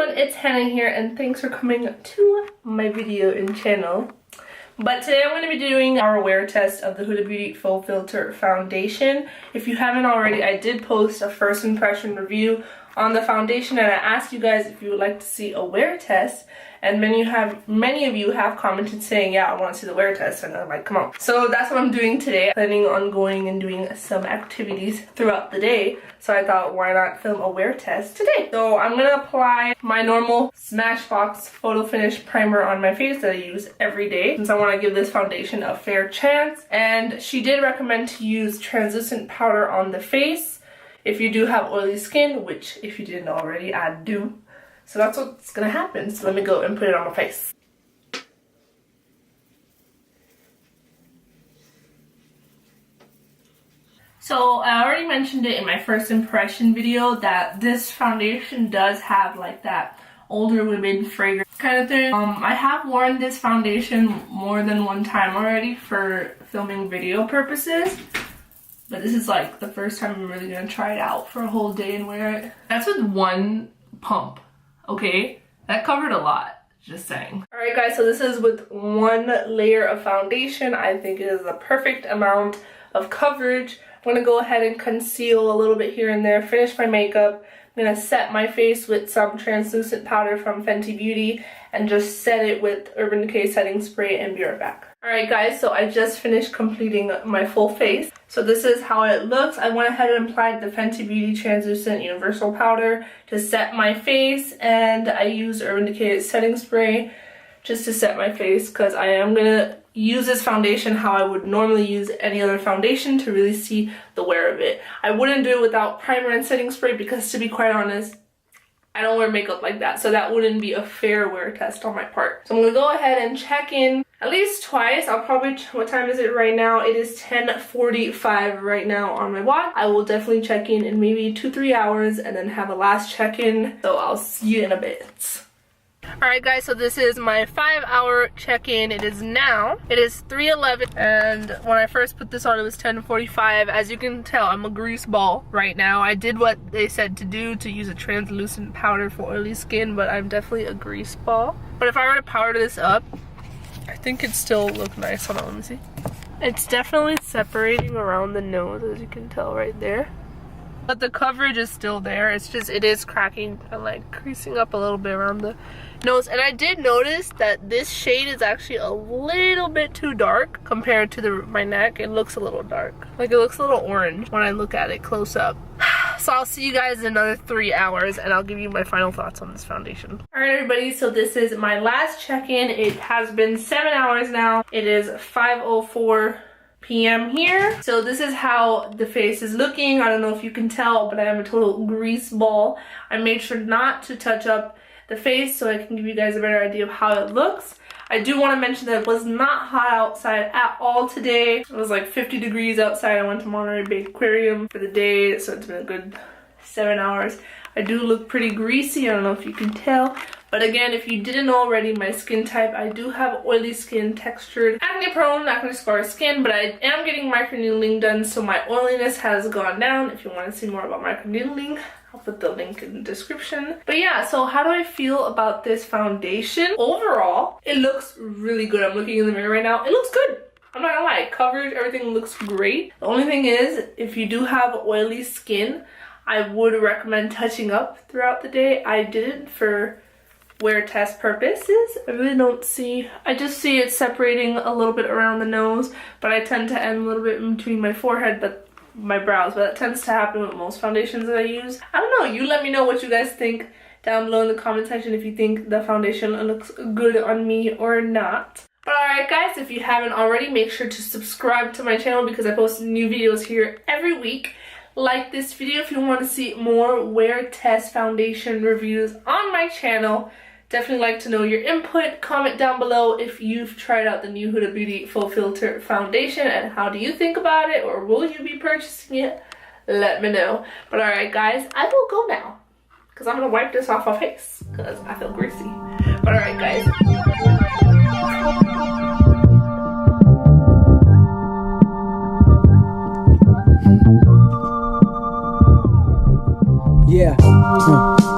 everyone, it's Hannah here and thanks for coming to my video and channel. But today I'm going to be doing our wear test of the Huda Beauty Faux Filter Foundation. If you haven't already, I did post a first impression review on the foundation and I asked you guys if you would like to see a wear test, and many of you have commented saying, yeah, I want to see the wear test, and I'm like, come on. So that's what I'm doing today. I'm planning on going and doing some activities throughout the day, so I thought, why not film a wear test today? So I'm gonna apply my normal Smashbox Photo Finish primer on my face that I use every day, since I want to give this foundation a fair chance. And she did recommend to use translucent powder on the face if you do have oily skin, which if you didn't already, I do. So that's what's gonna happen. So let me go and put it on my face. So I already mentioned it in my first impression video that this foundation does have like that older women fragrance kind of thing. I have worn this foundation more than one time already for filming video purposes. But this is like the first time I'm really gonna try it out for a whole day and wear it. That's with one pump. Okay, that covered a lot, just saying. Alright guys, so this is with one layer of foundation. I think it is the perfect amount of coverage. I'm gonna go ahead and conceal a little bit here and there, finish my makeup. I'm gonna set my face with some translucent powder from Fenty Beauty and just set it with Urban Decay setting spray and be right back. Alright guys, so I just finished completing my full face. So this is how it looks. I went ahead and applied the Fenty Beauty Translucent Universal Powder to set my face, and I used Urban Decay setting spray just to set my face because I am gonna use this foundation how I would normally use any other foundation to really see the wear of it. I wouldn't do it without primer and setting spray because, to be quite honest, I don't wear makeup like that, so that wouldn't be a fair wear test on my part. So I'm gonna go ahead and check in at least twice. I'll probably, what time is it right now? It is 10:45 right now on my watch. I will definitely check in maybe 2-3 hours and then have a last check-in. So I'll see you in a bit. Alright guys, so this is my 5-hour check-in. It is 3:11, and when I first put this on it was 10:45. As you can tell, I'm a grease ball right now. I did what they said to do, to use a translucent powder for oily skin, but I'm definitely a grease ball. But if I were to powder this up, I think it'd still look nice. Hold on, let me see. It's definitely separating around the nose, as you can tell right there. But the coverage is still there. It's just, it is cracking and like creasing up a little bit around the nose. And I did notice that this shade is actually a little bit too dark compared to my neck. It looks a little dark. Like, it looks a little orange when I look at it close up. So I'll see you guys in another 3 hours and I'll give you my final thoughts on this foundation. Alright everybody, so this is my last check-in. It has been 7 hours now. It is 5:04 p.m. here. So this is how the face is looking. I don't know if you can tell, but I am a total grease ball. I made sure not to touch up the face so I can give you guys a better idea of how it looks. I do want to mention that it was not hot outside at all today. It was like 50 degrees outside. I went to Monterey Bay Aquarium for the day, so it's been a good 7 hours. I do look pretty greasy. I don't know if you can tell. But again, if you didn't know already, my skin type, I do have oily skin, textured, acne-prone, acne-scar skin, but I am getting microneedling done, so my oiliness has gone down. If you want to see more about microneedling, I'll put the link in the description. But yeah, so how do I feel about this foundation? Overall, it looks really good. I'm looking in the mirror right now. It looks good. I'm not gonna lie. Coverage, everything looks great. The only thing is, if you do have oily skin, I would recommend touching up throughout the day. I didn't for wear test purposes. I really don't see, I just see it separating a little bit around the nose, but I tend to end a little bit in between my forehead, but my brows, but that tends to happen with most foundations that I use. I don't know, you let me know what you guys think down below in the comment section if you think the foundation looks good on me or not. But alright guys, if you haven't already, make sure to subscribe to my channel because I post new videos here every week. Like this video if you want to see more wear test foundation reviews on my channel. Definitely like to know your input. Comment down below if you've tried out the new Huda Beauty Faux Filter Foundation and how do you think about it, or will you be purchasing it? Let me know. But alright guys, I will go now because I'm going to wipe this off my face because I feel greasy. But alright guys. Yeah.